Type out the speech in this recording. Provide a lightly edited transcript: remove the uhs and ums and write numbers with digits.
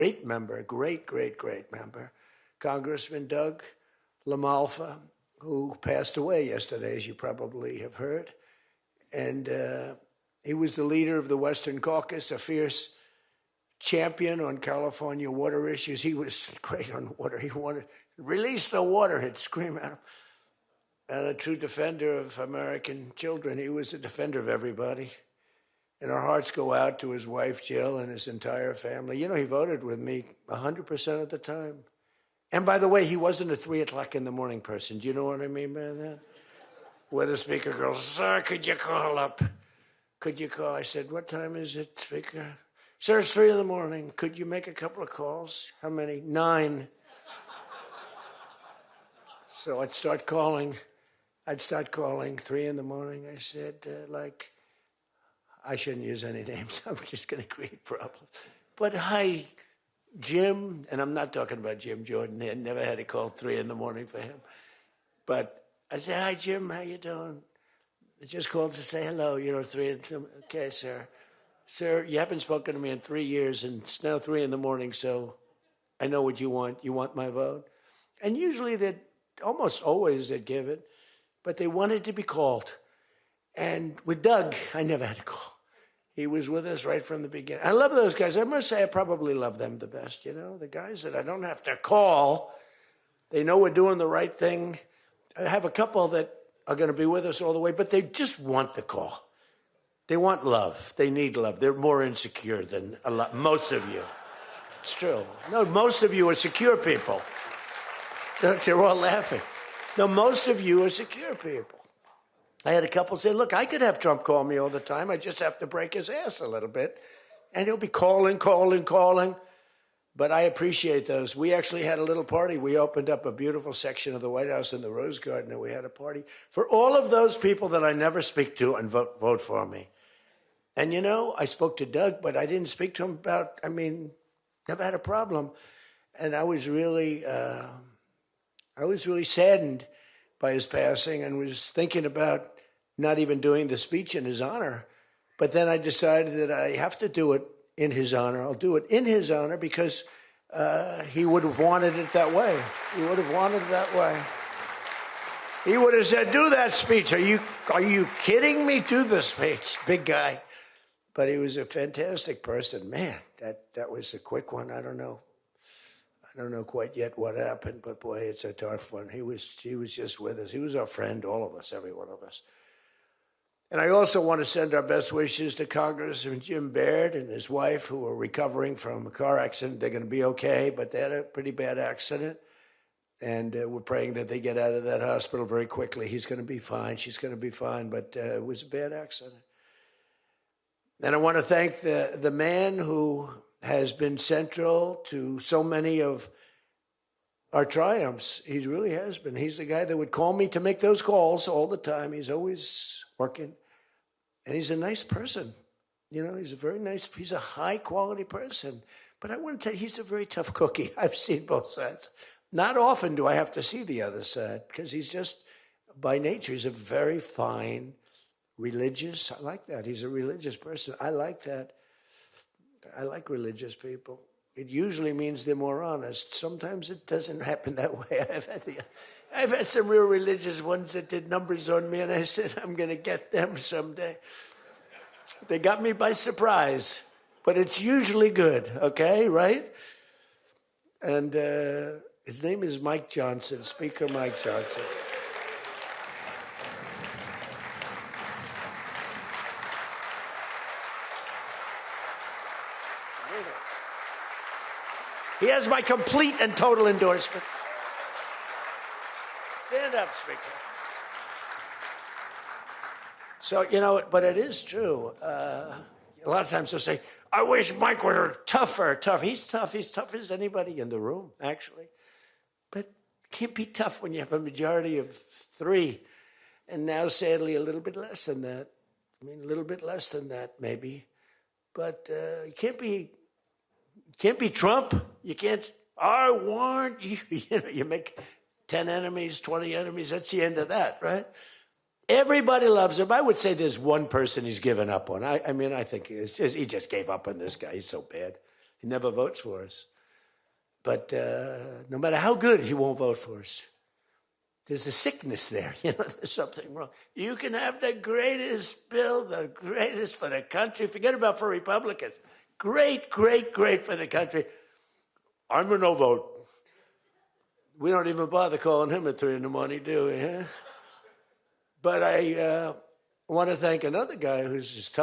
great member, great member, Congressman Doug LaMalfa, who passed away yesterday, as you probably have heard. And he was the leader of the Western Caucus, a fierce champion on California water issues. He was great on water. He wanted, release the water, he'd scream at him. And a true defender of American children. He was a defender of everybody. And our hearts go out to his wife, Jill, and his entire family. You know, he voted with me 100% of the time. And by the way, he wasn't a 3 o'clock in the morning person. Do you know what I mean by that? Where the speaker goes, sir, could you call up? Could you call? I said, what time is it, speaker? Sir, it's 3 in the morning. Could you make a couple of calls? How many? 9. So I'd start calling 3 in the morning. I said, I shouldn't use any names. I'm just going to create problems. But hi, Jim, and I'm not talking about Jim Jordan. I never had a call 3 in the morning for him. But I said, hi, Jim, how you doing? I just called to say hello, 3 in the morning. Okay, sir. Sir, you haven't spoken to me in 3 years, and it's now 3 in the morning, so I know what you want. You want my vote? And usually almost always they'd give it, but they wanted to be called. And with Doug, I never had a call. He was with us right from the beginning. I love those guys. I must say I probably love them the best, the guys that I don't have to call. They know we're doing the right thing. I have a couple that are going to be with us all the way, but they just want the call. They want love. They need love. They're more insecure than most of you. It's true. No, most of you are secure people. You're all laughing. No, most of you are secure people. I had a couple say, look, I could have Trump call me all the time. I just have to break his ass a little bit. And he'll be calling. But I appreciate those. We actually had a little party. We opened up a beautiful section of the White House in the Rose Garden, and we had a party for all of those people that I never speak to and vote for me. And, I spoke to Doug, but I didn't speak to him never had a problem. And I was really saddened by his passing and was thinking about not even doing the speech in his honor. But then I decided that I have to do it in his honor. I'll do it in his honor because he would have wanted it that way. He would have wanted it that way. He would have said, do that speech. Are you kidding me? Do the speech, big guy. But he was a fantastic person. Man, that was a quick one. I don't know quite yet what happened, but boy, it's a tough one. He was just with us. He was our friend, all of us, every one of us. And I also want to send our best wishes to Congressman Jim Baird and his wife, who are recovering from a car accident. They're going to be okay, but they had a pretty bad accident. And we're praying that they get out of that hospital very quickly. He's going to be fine. She's going to be fine, but it was a bad accident. And I want to thank the man who has been central to so many of our triumphs. He really has been. He's the guy that would call me to make those calls all the time. He's always working. And he's a nice person. He's a high-quality person. But I want to tell you, he's a very tough cookie. I've seen both sides. Not often do I have to see the other side, because he's just, by nature, he's a very fine, religious. I like that. He's a religious person. I like that. I like religious people. It usually means they're more honest. Sometimes it doesn't happen that way. I've had some real religious ones that did numbers on me, and I said, I'm going to get them someday. They got me by surprise, but it's usually good, okay, right? And his name is Mike Johnson, Speaker Mike Johnson. He has my complete and total endorsement. Stand up, Speaker. So, but it is true. A lot of times they'll say, I wish Mike were tougher. He's tough. He's tough as anybody in the room, actually. But it can't be tough when you have a majority of 3. And now, sadly, a little bit less than that. A little bit less than that, maybe. But you can't be Trump. You can't, I want you. You make 10 enemies, 20 enemies. That's the end of that, right? Everybody loves him. I would say there's one person he's given up on. I think he just gave up on this guy. He's so bad. He never votes for us. But no matter how good, he won't vote for us. There's a sickness there. There's something wrong. You can have the greatest bill, the greatest for the country. Forget about for Republicans. Great, great, great for the country. I'm a no vote. We don't even bother calling him at 3 in the morning, do we? Huh? But I want to thank another guy who's as tough